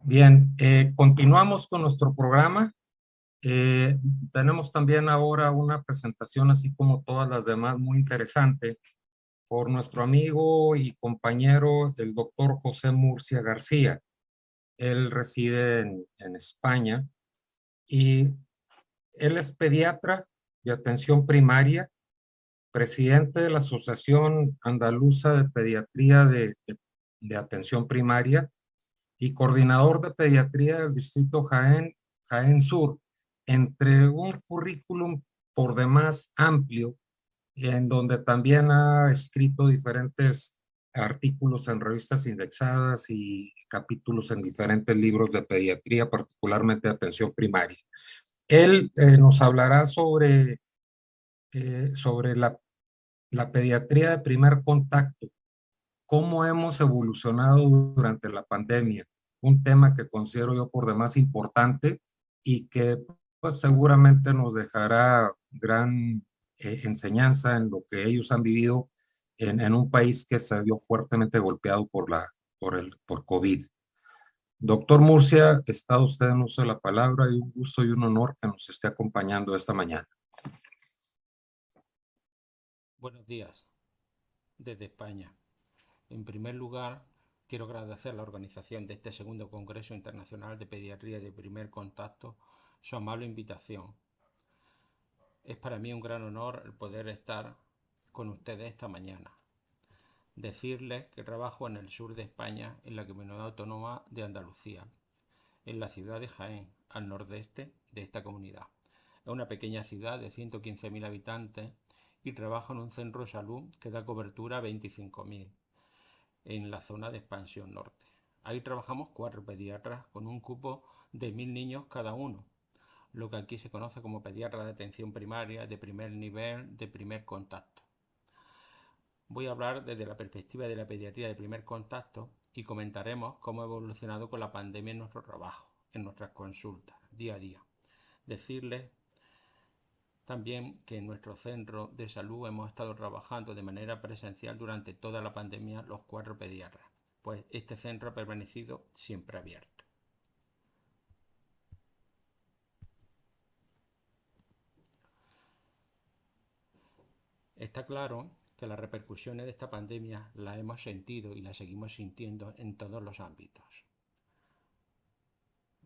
Bien, continuamos con nuestro programa. Eh, Tenemos también ahora una presentación, así como todas las demás, muy interesante por nuestro amigo y compañero, el doctor José Murcia García. Él reside en España y él es pediatra de atención primaria, presidente de la Asociación Andaluza de Pediatría de Atención Primaria y coordinador de pediatría del distrito Jaén Sur, entre un currículum por demás amplio, en donde también ha escrito diferentes artículos en revistas indexadas y capítulos en diferentes libros de pediatría, particularmente de atención primaria. Él nos hablará sobre la pediatría de primer contacto, cómo hemos evolucionado durante la pandemia, un tema que considero yo por demás importante y que pues seguramente nos dejará gran enseñanza en lo que ellos han vivido en un país que se vio fuertemente golpeado por COVID. Doctor Murcia, está usted en uso de la palabra y un gusto y un honor que nos esté acompañando esta mañana. Buenos días, desde España. En primer lugar, quiero agradecer a la organización de este segundo Congreso Internacional de Pediatría de Primer Contacto su amable invitación. Es para mí un gran honor el poder estar con ustedes esta mañana. Decirles que trabajo en el sur de España, en la Comunidad Autónoma de Andalucía, en la ciudad de Jaén, al nordeste de esta comunidad. Es una pequeña ciudad de 115.000 habitantes y trabajo en un centro de salud que da cobertura a 25.000 en la zona de expansión norte. Ahí trabajamos 4 pediatras con un cupo de 1.000 niños cada uno, lo que aquí se conoce como pediatra de atención primaria, de primer nivel, de primer contacto. Voy a hablar desde la perspectiva de la pediatría de primer contacto y comentaremos cómo ha evolucionado con la pandemia en nuestro trabajo, en nuestras consultas, día a día. Decirles también que en nuestro centro de salud hemos estado trabajando de manera presencial durante toda la pandemia los 4 pediatras, pues este centro ha permanecido siempre abierto. Está claro que las repercusiones de esta pandemia las hemos sentido y las seguimos sintiendo en todos los ámbitos.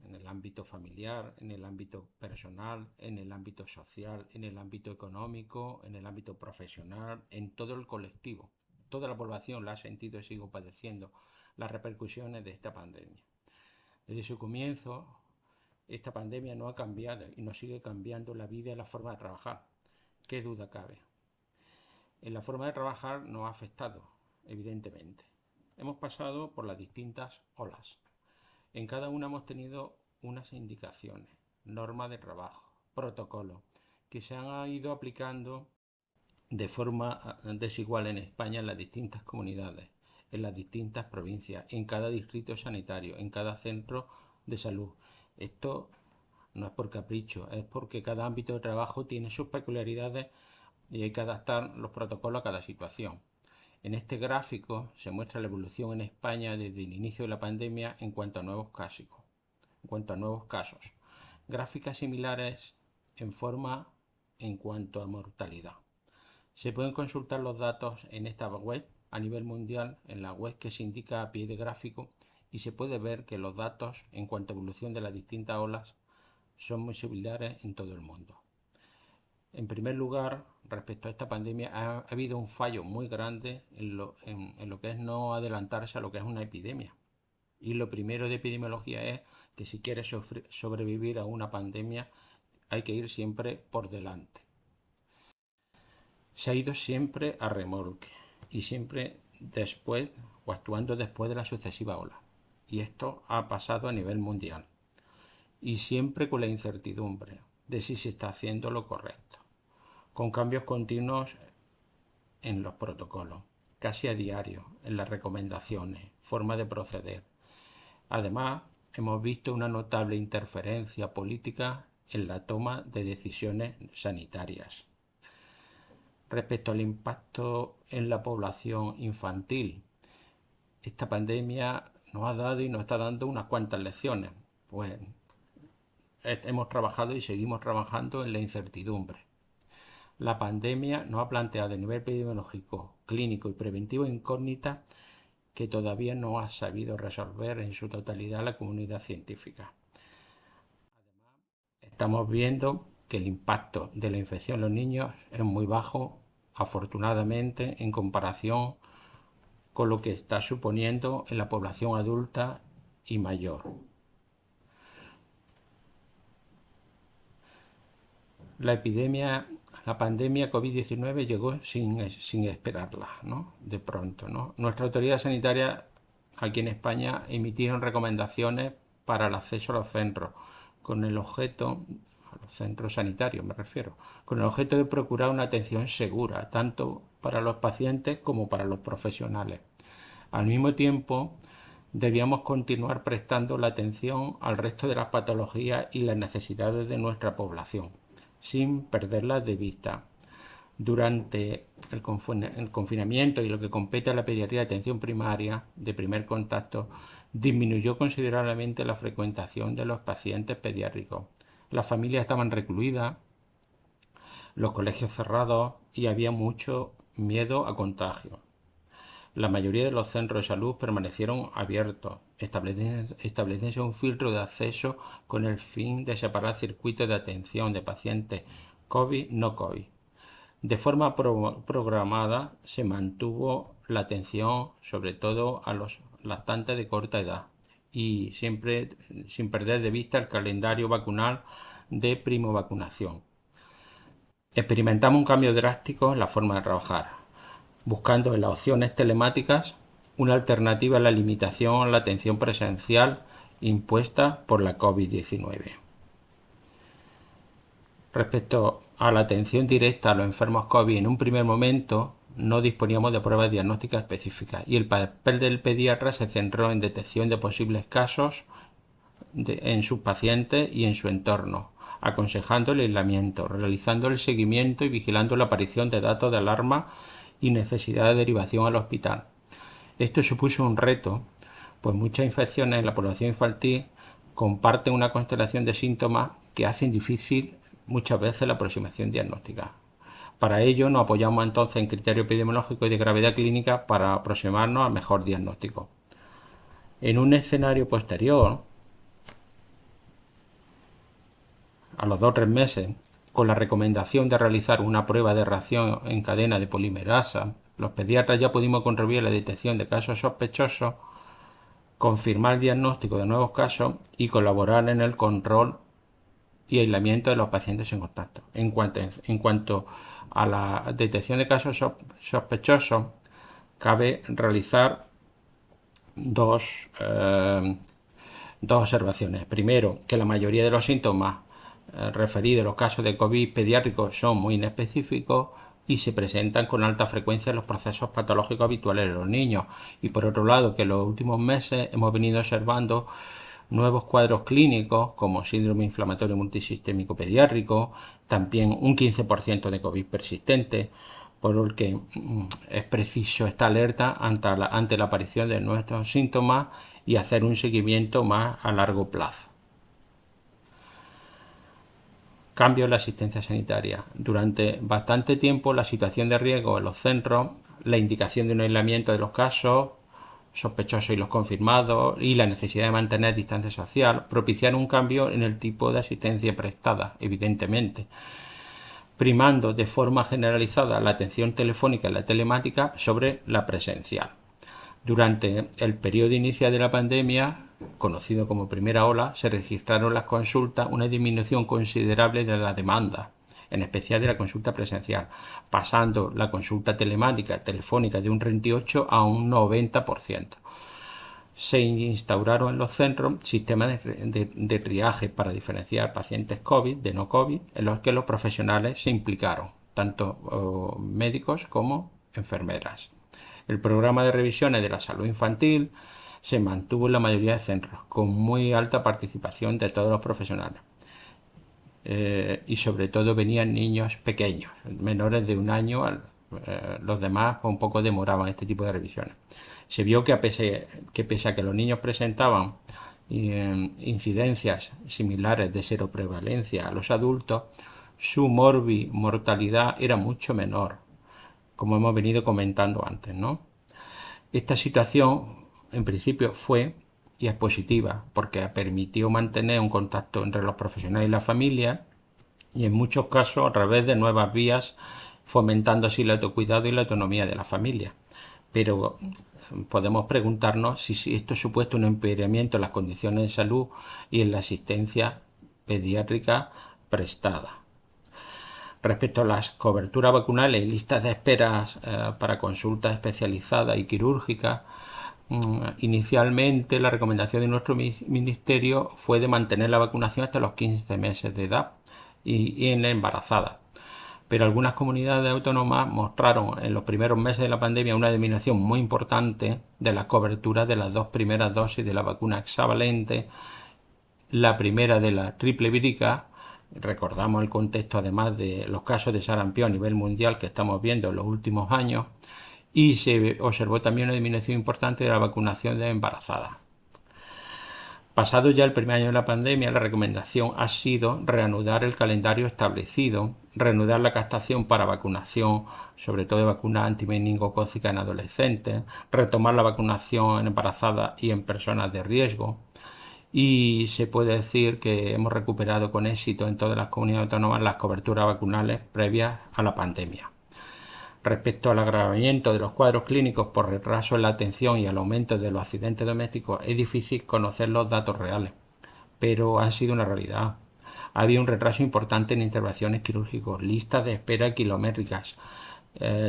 En el ámbito familiar, en el ámbito personal, en el ámbito social, en el ámbito económico, en el ámbito profesional, en todo el colectivo. Toda la población la ha sentido y sigue padeciendo las repercusiones de esta pandemia. Desde su comienzo, esta pandemia no ha cambiado y nos sigue cambiando la vida y la forma de trabajar. ¿Qué duda cabe? En la forma de trabajar nos ha afectado, evidentemente. Hemos pasado por las distintas olas. En cada una hemos tenido unas indicaciones, normas de trabajo, protocolos, que se han ido aplicando de forma desigual en España en las distintas comunidades, en las distintas provincias, en cada distrito sanitario, en cada centro de salud. Esto no es por capricho, es porque cada ámbito de trabajo tiene sus peculiaridades y hay que adaptar los protocolos a cada situación. En este gráfico se muestra la evolución en España desde el inicio de la pandemia en cuanto a nuevos casos. Gráficas similares en forma en cuanto a mortalidad. Se pueden consultar los datos en esta web a nivel mundial, en la web que se indica a pie de gráfico, y se puede ver que los datos en cuanto a evolución de las distintas olas son muy similares en todo el mundo. En primer lugar, respecto a esta pandemia, ha habido un fallo muy grande en lo que es no adelantarse a lo que es una epidemia. Y lo primero de epidemiología es que si quieres sobrevivir a una pandemia, hay que ir siempre por delante. Se ha ido siempre a remolque y siempre después o actuando después de la sucesiva ola. Y esto ha pasado a nivel mundial. Y siempre con la incertidumbre de si se está haciendo lo correcto, con cambios continuos en los protocolos, casi a diario, en las recomendaciones, forma de proceder. Además, hemos visto una notable interferencia política en la toma de decisiones sanitarias. Respecto al impacto en la población infantil, esta pandemia nos ha dado y nos está dando unas cuantas lecciones. Pues hemos trabajado y seguimos trabajando en la incertidumbre. La pandemia nos ha planteado a nivel epidemiológico, clínico y preventivo incógnitas que todavía no ha sabido resolver en su totalidad la comunidad científica. Estamos viendo que el impacto de la infección en los niños es muy bajo, afortunadamente, en comparación con lo que está suponiendo en la población adulta y mayor. La pandemia COVID-19 llegó sin esperarla, ¿no? De pronto, ¿no? Nuestra autoridad sanitaria aquí en España emitieron recomendaciones para el acceso a los centros, con el objeto, a los centros sanitarios me refiero, con el objeto de procurar una atención segura, tanto para los pacientes como para los profesionales. Al mismo tiempo, debíamos continuar prestando la atención al resto de las patologías y las necesidades de nuestra población, sin perderlas de vista. Durante el confinamiento y lo que compete a la pediatría de atención primaria de primer contacto, disminuyó considerablemente la frecuentación de los pacientes pediátricos. Las familias estaban recluidas, los colegios cerrados y había mucho miedo a contagio. La mayoría de los centros de salud permanecieron abiertos, estableciéndose un filtro de acceso con el fin de separar circuitos de atención de pacientes COVID-no COVID. De forma programada se mantuvo la atención sobre todo a los lactantes de corta edad y siempre sin perder de vista el calendario vacunal de primovacunación. Experimentamos un cambio drástico en la forma de trabajar, buscando en las opciones telemáticas una alternativa a la limitación a la atención presencial impuesta por la COVID-19. Respecto a la atención directa a los enfermos COVID, en un primer momento no disponíamos de pruebas diagnósticas específicas y el papel del pediatra se centró en detección de posibles casos en sus pacientes y en su entorno, aconsejando el aislamiento, realizando el seguimiento y vigilando la aparición de datos de alarma y necesidad de derivación al hospital. Esto supuso un reto, pues muchas infecciones en la población infantil comparten una constelación de síntomas que hacen difícil muchas veces la aproximación diagnóstica. Para ello nos apoyamos entonces en criterios epidemiológicos y de gravedad clínica para aproximarnos al mejor diagnóstico. En un escenario posterior, a los 2 o 3 meses, con la recomendación de realizar una prueba de reacción en cadena de polimerasa, los pediatras ya pudimos contribuir a la detección de casos sospechosos, confirmar el diagnóstico de nuevos casos y colaborar en el control y aislamiento de los pacientes en contacto. En cuanto a la detección de casos sospechosos, cabe realizar dos observaciones. Primero, que la mayoría de los síntomas referidos a los casos de COVID pediátricos son muy inespecíficos y se presentan con alta frecuencia en los procesos patológicos habituales de los niños. Y por otro lado, que en los últimos meses hemos venido observando nuevos cuadros clínicos como síndrome inflamatorio multisistémico pediátrico, también un 15% de COVID persistente, por lo que es preciso estar alerta ante la aparición de nuestros síntomas y hacer un seguimiento más a largo plazo. Cambio en la asistencia sanitaria. Durante bastante tiempo la situación de riesgo en los centros, la indicación de un aislamiento de los casos sospechosos y los confirmados y la necesidad de mantener distancia social propiciaron un cambio en el tipo de asistencia prestada, evidentemente, primando de forma generalizada la atención telefónica y la telemática sobre la presencial. Durante el periodo inicial de la pandemia, conocido como primera ola, se registraron las consultas una disminución considerable de la demanda, en especial de la consulta presencial, pasando la consulta telemática telefónica de un 38 a un 90%. Se instauraron en los centros sistemas de triaje para diferenciar pacientes COVID de no COVID, en los que los profesionales se implicaron, tanto médicos como enfermeras. El programa de revisiones de la salud infantil se mantuvo en la mayoría de centros, con muy alta participación de todos los profesionales. Y sobre todo venían niños pequeños, menores de 1 año Los demás pues, un poco demoraban este tipo de revisiones. Se vio que pese a que los niños presentaban incidencias similares de seroprevalencia a los adultos, su mortalidad era mucho menor, como hemos venido comentando antes, ¿no? Esta situación, en principio, fue y es positiva, porque permitió mantener un contacto entre los profesionales y la familia, y en muchos casos a través de nuevas vías, fomentando así el autocuidado y la autonomía de la familia. Pero podemos preguntarnos si esto ha supuesto un empeoramiento en las condiciones de salud y en la asistencia pediátrica prestada. Respecto a las coberturas vacunales y listas de esperas para consultas especializadas y quirúrgicas, inicialmente la recomendación de nuestro ministerio fue de mantener la vacunación hasta los 15 meses de edad y en la embarazada. Pero algunas comunidades autónomas mostraron en los primeros meses de la pandemia una disminución muy importante de la cobertura de las 2 primeras dosis de la vacuna hexavalente, la primera de la triple vírica. Recordamos el contexto además de los casos de sarampión a nivel mundial que estamos viendo en los últimos años, y se observó también una disminución importante de la vacunación de embarazadas. Pasado ya el primer año de la pandemia, la recomendación ha sido reanudar el calendario establecido, reanudar la captación para vacunación, sobre todo de vacunas antimeningocócicas en adolescentes, retomar la vacunación en embarazadas y en personas de riesgo. Y se puede decir que hemos recuperado con éxito en todas las comunidades autónomas las coberturas vacunales previas a la pandemia. Respecto al agravamiento de los cuadros clínicos por retraso en la atención y al aumento de los accidentes domésticos, es difícil conocer los datos reales, pero han sido una realidad. Ha habido un retraso importante en intervenciones quirúrgicas, listas de espera kilométricas,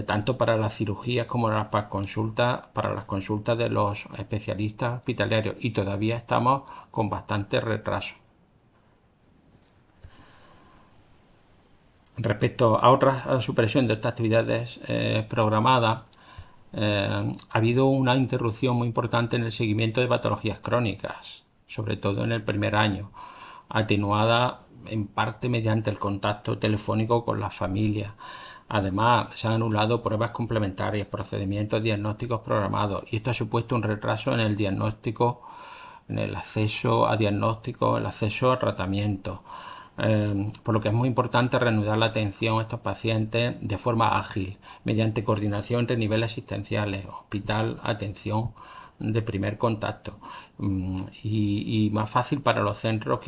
tanto para las cirugías como para las consultas de los especialistas hospitalarios, y todavía estamos con bastante retraso. Respecto a la supresión de estas actividades programadas, ha habido una interrupción muy importante en el seguimiento de patologías crónicas, sobre todo en el primer año, atenuada en parte mediante el contacto telefónico con las familias. Además, se han anulado pruebas complementarias, procedimientos diagnósticos programados, y esto ha supuesto un retraso en el diagnóstico, en el acceso a diagnóstico, el acceso a tratamiento. Por lo que es muy importante reanudar la atención a estos pacientes de forma ágil, mediante coordinación entre niveles asistenciales, hospital, atención de primer contacto, y más fácil para los centros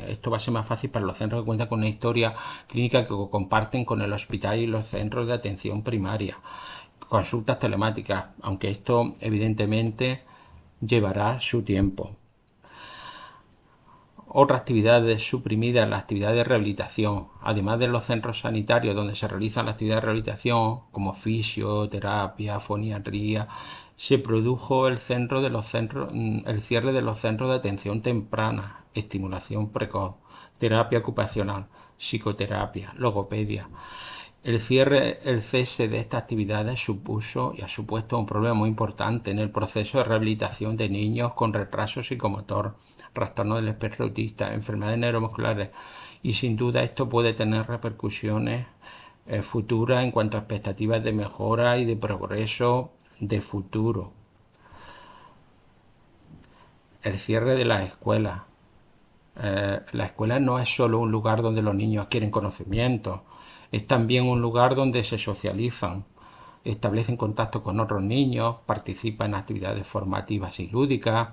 esto va a ser más fácil para los centros que cuentan con una historia clínica que comparten con el hospital y los centros de atención primaria, consultas telemáticas, aunque esto evidentemente llevará su tiempo. Otras actividades suprimidas, la actividad de rehabilitación, además de los centros sanitarios donde se realiza la actividad de rehabilitación, como fisioterapia, foniatría, se produjo el cierre de los centros de atención temprana, estimulación precoz, terapia ocupacional, psicoterapia, logopedia. El cese de estas actividades supuso y ha supuesto un problema muy importante en el proceso de rehabilitación de niños con retraso psicomotor, trastorno del espectro autista, enfermedades neuromusculares, y sin duda esto puede tener repercusiones futuras en cuanto a expectativas de mejora y de progreso de futuro. El cierre de las escuelas. La escuela no es solo un lugar donde los niños adquieren conocimiento, es también un lugar donde se socializan, establecen contacto con otros niños, participan en actividades formativas y lúdicas.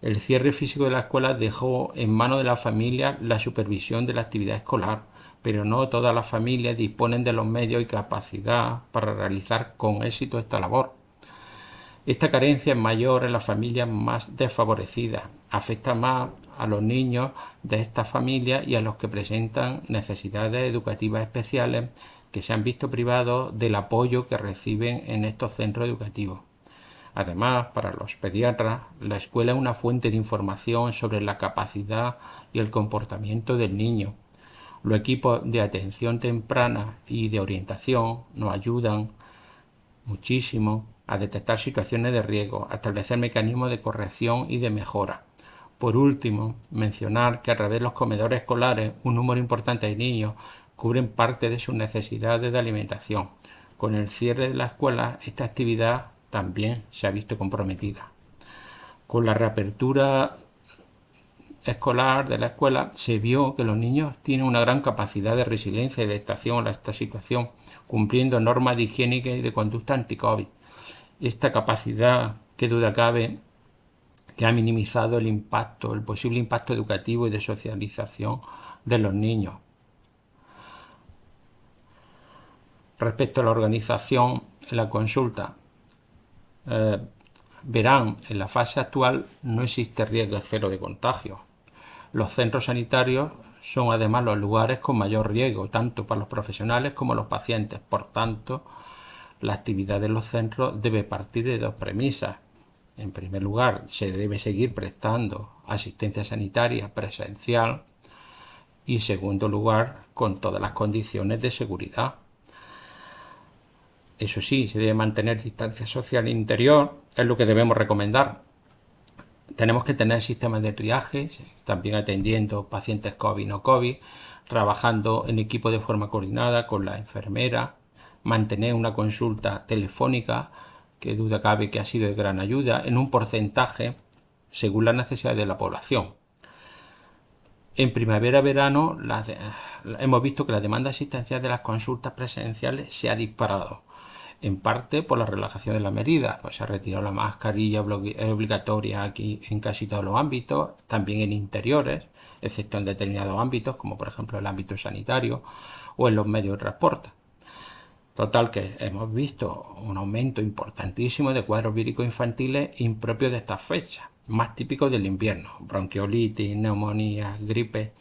El cierre físico de la escuela dejó en manos de la familia la supervisión de la actividad escolar, pero no todas las familias disponen de los medios y capacidad para realizar con éxito esta labor. Esta carencia es mayor en las familias más desfavorecidas, afecta más a los niños de estas familias y a los que presentan necesidades educativas especiales, que se han visto privados del apoyo que reciben en estos centros educativos. Además, para los pediatras, la escuela es una fuente de información sobre la capacidad y el comportamiento del niño. Los equipos de atención temprana y de orientación nos ayudan muchísimo a detectar situaciones de riesgo, a establecer mecanismos de corrección y de mejora. Por último, mencionar que a través de los comedores escolares un número importante de niños cubren parte de sus necesidades de alimentación, Con el cierre de la escuela, esta actividad también se ha visto comprometida. Con la reapertura escolar de la escuela, se vio que los niños tienen una gran capacidad de resiliencia y de adaptación a esta situación, cumpliendo normas de higiénica y de conducta anti-COVID. Esta capacidad, qué duda cabe, que ha minimizado el posible impacto educativo y de socialización de los niños. Respecto a la organización en la consulta, verán, en la fase actual no existe riesgo cero de contagio. Los centros sanitarios son además los lugares con mayor riesgo, tanto para los profesionales como los pacientes. Por tanto, la actividad de los centros debe partir de dos premisas. En primer lugar, se debe seguir prestando asistencia sanitaria presencial y, en segundo lugar, con todas las condiciones de seguridad. Eso sí, se debe mantener distancia social interior, es lo que debemos recomendar. Tenemos que tener sistemas de triaje, también atendiendo pacientes COVID no COVID, trabajando en equipo de forma coordinada con la enfermera, mantener una consulta telefónica, que duda cabe que ha sido de gran ayuda, en un porcentaje según las necesidades de la población. En primavera-verano hemos visto que la demanda asistencial de las consultas presenciales se ha disparado, en parte por la relajación de las medidas, pues se ha retirado la mascarilla obligatoria aquí en casi todos los ámbitos, también en interiores, excepto en determinados ámbitos, como por ejemplo el ámbito sanitario o en los medios de transporte. Total, que hemos visto un aumento importantísimo de cuadros víricos infantiles impropios de estas fechas, más típicos del invierno, bronquiolitis, neumonía, gripe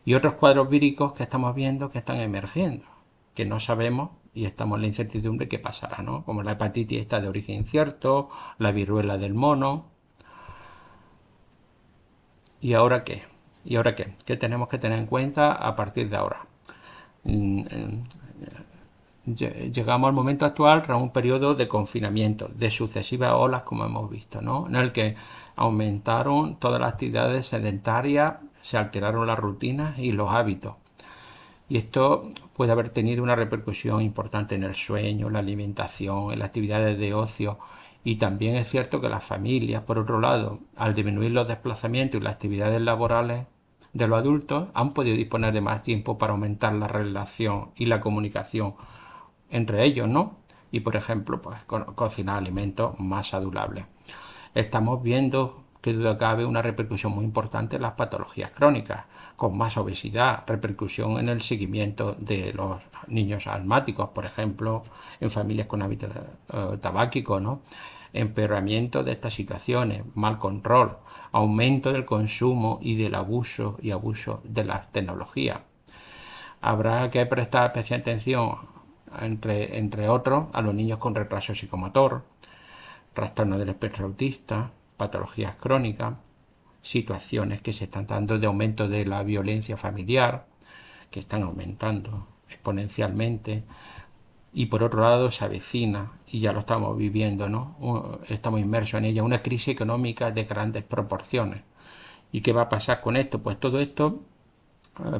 y otros cuadros víricos que estamos viendo que están emergiendo, que no sabemos y estamos en la incertidumbre qué pasará, ¿no? Como la hepatitis está de origen incierto, la viruela del mono. ¿Y ahora qué? ¿Y ahora qué? ¿Qué tenemos que tener en cuenta a partir de ahora? Llegamos al momento actual tras un periodo de confinamiento, de sucesivas olas, como hemos visto, ¿no? En el que aumentaron todas las actividades sedentarias, se alteraron las rutinas y los hábitos. Y esto puede haber tenido una repercusión importante en el sueño, la alimentación, en las actividades de ocio. Y también es cierto que las familias, por otro lado, al disminuir los desplazamientos y las actividades laborales de los adultos, han podido disponer de más tiempo para aumentar la relación y la comunicación entre ellos, ¿no? Y, por ejemplo, pues cocinar alimentos más saludables. Estamos viendo, que duda cabe, una repercusión muy importante en las patologías crónicas, con más obesidad, repercusión en el seguimiento de los niños asmáticos, por ejemplo, en familias con hábitos tabáquicos, ¿no? Empeoramiento de estas situaciones, mal control, aumento del consumo y del abuso de las tecnologías. Habrá que prestar especial atención, entre otros, a los niños con retraso psicomotor, trastorno del espectro autista, patologías crónicas, situaciones que se están dando de aumento de la violencia familiar, que están aumentando exponencialmente, y por otro lado se avecina, y ya lo estamos viviendo, ¿no? Estamos inmersos en ella, una crisis económica de grandes proporciones. ¿Y qué va a pasar con esto? Pues todo esto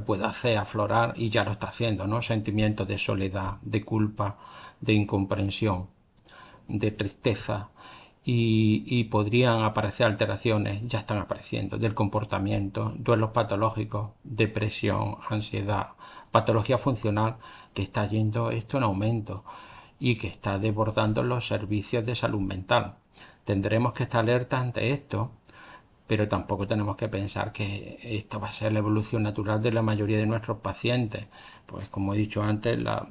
puede hacer aflorar, y ya lo está haciendo, ¿no? Sentimientos de soledad, de culpa, de incomprensión, de tristeza, y podrían aparecer alteraciones, ya están apareciendo, del comportamiento, duelos patológicos, depresión, ansiedad, patología funcional, que está yendo esto en aumento y que está desbordando los servicios de salud mental. Tendremos que estar alerta ante esto, pero tampoco tenemos que pensar que esto va a ser la evolución natural de la mayoría de nuestros pacientes. Pues como he dicho antes, la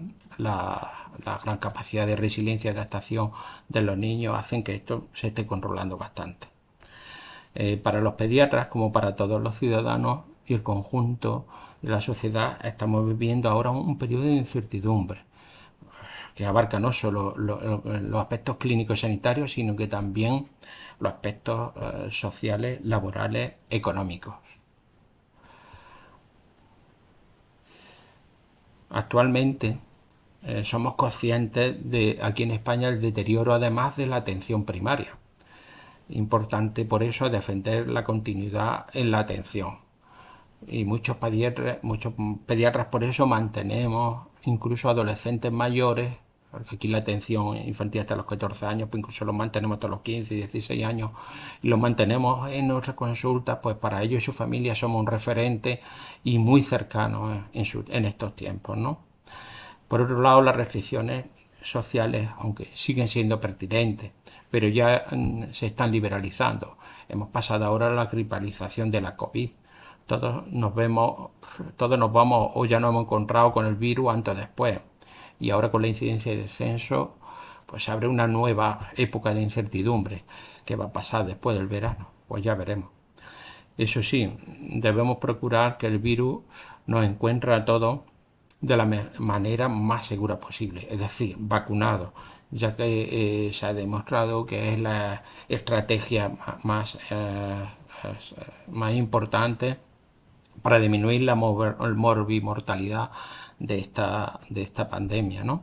gran capacidad de resiliencia y adaptación de los niños hacen que esto se esté controlando bastante. Para los pediatras, como para todos los ciudadanos y el conjunto de la sociedad, estamos viviendo ahora un periodo de incertidumbre que abarca no solo los aspectos clínicos y sanitarios, sino que también los aspectos sociales, laborales, económicos. Actualmente somos conscientes de aquí en España el deterioro además de la atención primaria. Importante por eso defender la continuidad en la atención. Y muchos pediatras por eso mantenemos incluso adolescentes mayores Porque aquí la atención infantil hasta los 14 años, pues incluso los mantenemos hasta los 15, 16 años, y los mantenemos en nuestras consultas, pues para ellos y su familia somos un referente y muy cercanos en estos tiempos, ¿no? Por otro lado, las restricciones sociales, aunque siguen siendo pertinentes, pero ya se están liberalizando. Hemos pasado ahora a la gripalización de la COVID. Todos nos vemos, todos nos vamos o ya nos hemos encontrado con el virus antes o después. Y ahora con la incidencia de descenso, pues se abre una nueva época de incertidumbre. ¿Qué va a pasar después del verano? Pues ya veremos. Eso sí, debemos procurar que el virus nos encuentre a todos de la manera más segura posible, es decir, vacunados, ya que se ha demostrado que es la estrategia más importante para disminuir la morbimortalidad de esta pandemia, ¿no?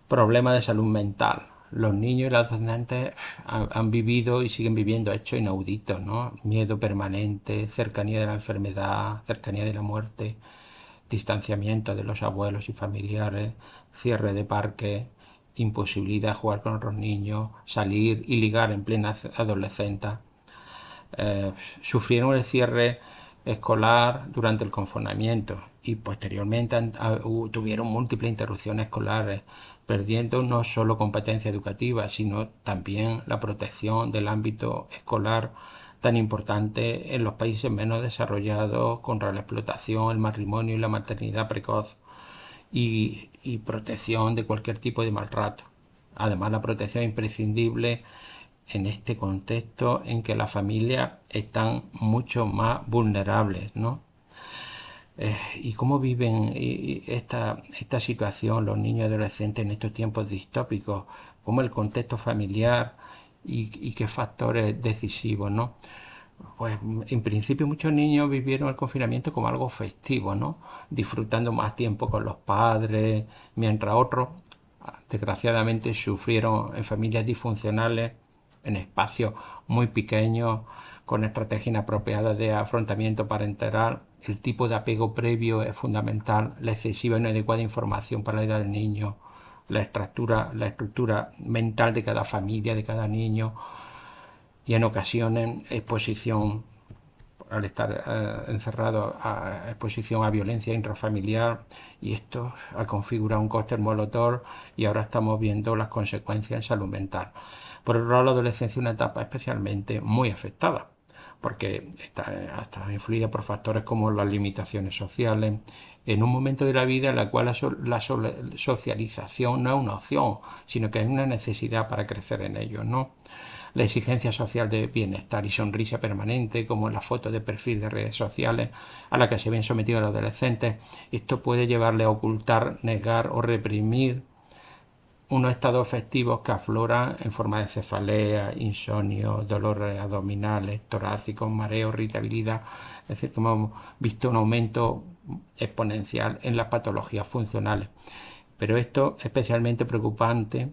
Problemas de salud mental. Los niños y los adolescentes han vivido y siguen viviendo hechos inauditos, ¿no? Miedo permanente, cercanía de la enfermedad, cercanía de la muerte, distanciamiento de los abuelos y familiares, cierre de parques, imposibilidad de jugar con otros niños, salir y ligar en plena adolescencia. Sufrieron el cierre escolar durante el confinamiento y posteriormente tuvieron múltiples interrupciones escolares, perdiendo no solo competencia educativa, sino también la protección del ámbito escolar tan importante en los países menos desarrollados contra la explotación, el matrimonio y la maternidad precoz y protección de cualquier tipo de maltrato. Además, la protección es imprescindible en este contexto en que las familias están mucho más vulnerables, ¿no? ¿Y cómo viven esta situación los niños y adolescentes en estos tiempos distópicos? ¿Cómo el contexto familiar y qué factores decisivos, ¿no? Pues en principio muchos niños vivieron el confinamiento como algo festivo, ¿no? Disfrutando más tiempo con los padres, mientras otros, desgraciadamente, sufrieron en familias disfuncionales, en espacios muy pequeños, con estrategias inapropiadas de afrontamiento parental. El tipo de apego previo es fundamental, la excesiva y inadecuada información para la edad del niño, la estructura mental de cada familia, de cada niño, y en ocasiones exposición, al estar encerrado, a exposición a violencia intrafamiliar, y esto al configurar un cóctel molotov, y ahora estamos viendo las consecuencias en salud mental. Por otro lado, la adolescencia es una etapa especialmente muy afectada, porque está influida por factores como las limitaciones sociales, en un momento de la vida en la cual la socialización no es una opción, sino que es una necesidad para crecer en ello, ¿no? La exigencia social de bienestar y sonrisa permanente, como en las fotos de perfil de redes sociales a la que se ven sometidos los adolescentes, esto puede llevarle a ocultar, negar o reprimir unos estados afectivos que afloran en forma de cefalea, insomnio, dolores abdominales, torácicos, mareo, irritabilidad. Es decir, que hemos visto un aumento exponencial en las patologías funcionales. Pero esto es especialmente preocupante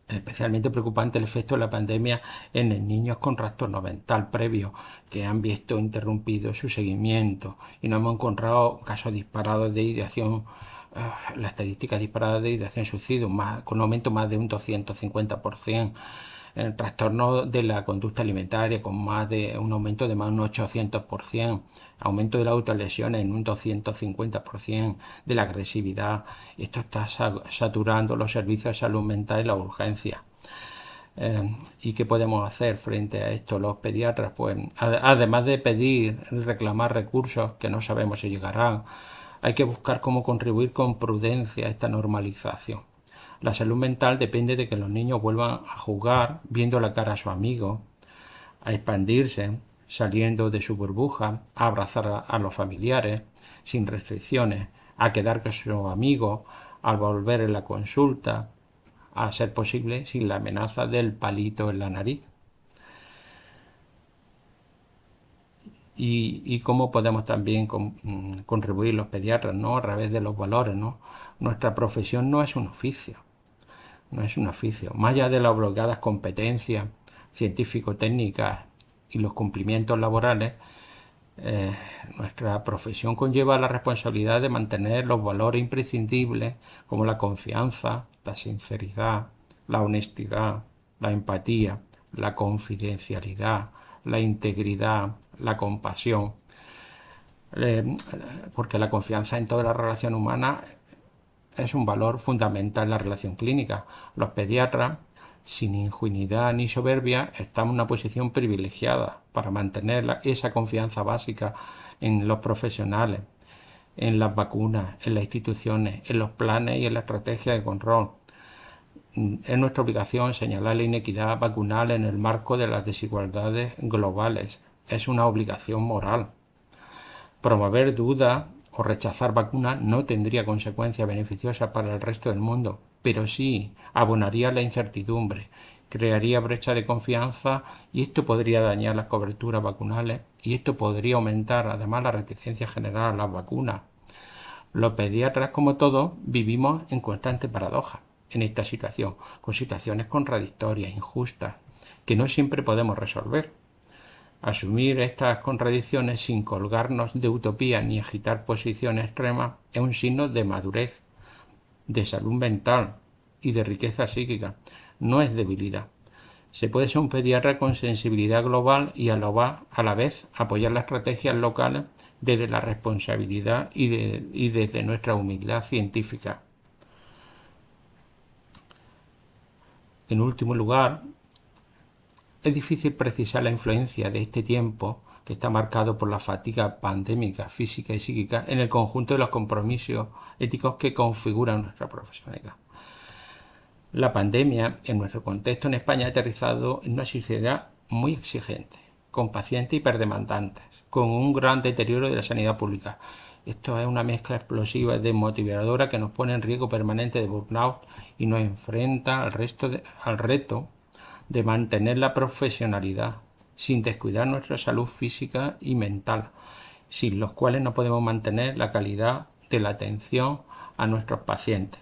el efecto de la pandemia en niños con trastorno mental previo, que han visto interrumpido su seguimiento, y no hemos encontrado casos disparados de ideación, la estadística disparada de ideación suicidio, con un aumento más de un 250%. El trastorno de la conducta alimentaria con más de un aumento de más de un 800%, aumento de las autolesiones en un 250%, de la agresividad. Esto está saturando los servicios de salud mental y la urgencia. ¿Y qué podemos hacer frente a esto los pediatras? Pues además de pedir y reclamar recursos que no sabemos si llegarán, hay que buscar cómo contribuir con prudencia a esta normalización. La salud mental depende de que los niños vuelvan a jugar viendo la cara a su amigo, a expandirse, saliendo de su burbuja, a abrazar a los familiares sin restricciones, a quedar con sus amigos, al volver en la consulta, a ser posible sin la amenaza del palito en la nariz. Y cómo podemos también contribuir los pediatras, ¿no? A través de los valores, ¿no? Nuestra profesión no es un oficio. No es un oficio. Más allá de las obligadas competencias científico-técnicas y los cumplimientos laborales, Nuestra profesión conlleva la responsabilidad de mantener los valores imprescindibles como la confianza, la sinceridad, la honestidad, la empatía, la confidencialidad, la integridad, la compasión, porque la confianza en toda la relación humana es un valor fundamental en la relación clínica. Los pediatras, sin ingenuidad ni soberbia, estamos en una posición privilegiada para mantener esa confianza básica en los profesionales, en las vacunas, en las instituciones, en los planes y en la estrategia de control. Es nuestra obligación señalar la inequidad vacunal en el marco de las desigualdades globales. Es una obligación moral. Promover dudas o rechazar vacunas no tendría consecuencias beneficiosas para el resto del mundo, pero sí abonaría la incertidumbre, crearía brecha de confianza y esto podría dañar las coberturas vacunales y esto podría aumentar además la reticencia general a las vacunas. Los pediatras, como todos, vivimos en constante paradoja en esta situación, con situaciones contradictorias, injustas, que no siempre podemos resolver. Asumir estas contradicciones sin colgarnos de utopía ni agitar posiciones extremas es un signo de madurez, de salud mental y de riqueza psíquica. No es debilidad. Se puede ser un pediatra con sensibilidad global y a la vez apoyar las estrategias locales desde la responsabilidad y desde nuestra humildad científica. En último lugar, es difícil precisar la influencia de este tiempo que está marcado por la fatiga pandémica física y psíquica en el conjunto de los compromisos éticos que configuran nuestra profesionalidad. La pandemia, en nuestro contexto en España, ha aterrizado en una sociedad muy exigente, con pacientes hiperdemandantes, con un gran deterioro de la sanidad pública. Esto es una mezcla explosiva y desmotivadora que nos pone en riesgo permanente de burnout y nos enfrenta al reto de mantener la profesionalidad, sin descuidar nuestra salud física y mental, sin los cuales no podemos mantener la calidad de la atención a nuestros pacientes.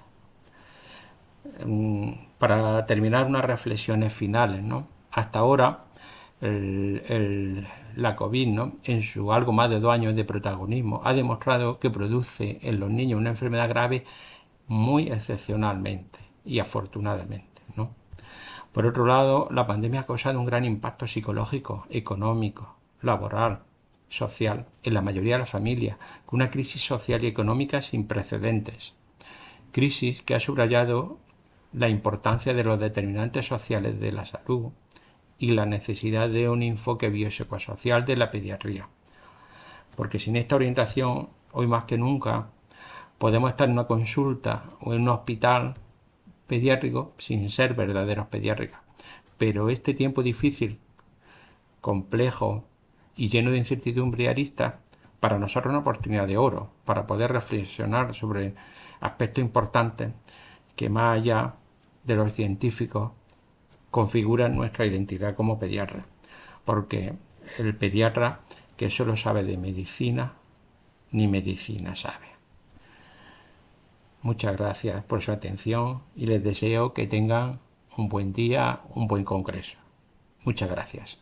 Para terminar, unas reflexiones finales, ¿no? Hasta ahora, la COVID, ¿no?, en su algo más de 2 años de protagonismo, ha demostrado que produce en los niños una enfermedad grave muy excepcionalmente y afortunadamente, ¿no? Por otro lado, la pandemia ha causado un gran impacto psicológico, económico, laboral, social, en la mayoría de las familias, con una crisis social y económica sin precedentes. Crisis que ha subrayado la importancia de los determinantes sociales de la salud y la necesidad de un enfoque biopsicosocial de la pediatría. Porque sin esta orientación, hoy más que nunca, podemos estar en una consulta o en un hospital pediátrico sin ser verdaderos pediátricas. Pero este tiempo difícil, complejo y lleno de incertidumbre y aristas, para nosotros es una oportunidad de oro para poder reflexionar sobre aspectos importantes que más allá de los científicos configuran nuestra identidad como pediatra. Porque el pediatra que solo sabe de medicina, ni medicina sabe. Muchas gracias por su atención y les deseo que tengan un buen día, un buen congreso. Muchas gracias.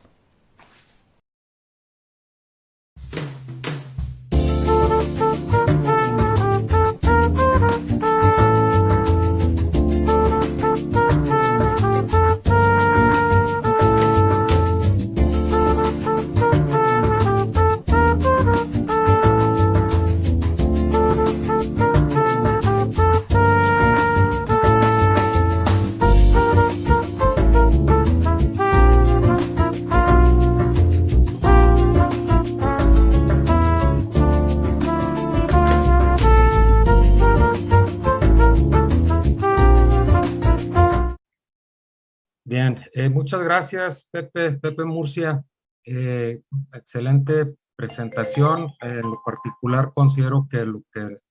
Bien, muchas gracias, Pepe Murcia. Excelente presentación. En lo particular, considero que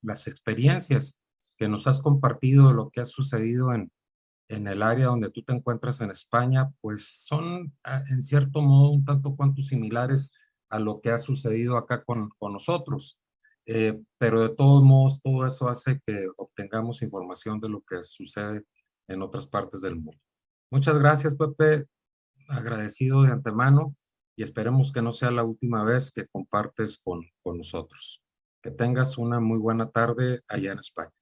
las experiencias que nos has compartido de lo que ha sucedido en el área donde tú te encuentras en España, pues son en cierto modo un tanto cuanto similares a lo que ha sucedido acá con nosotros. Pero de todos modos, todo eso hace que obtengamos información de lo que sucede en otras partes del mundo. Muchas gracias, Pepe. Agradecido de antemano. y esperemos que no sea la última vez que compartes con nosotros. Que tengas una muy buena tarde allá en España.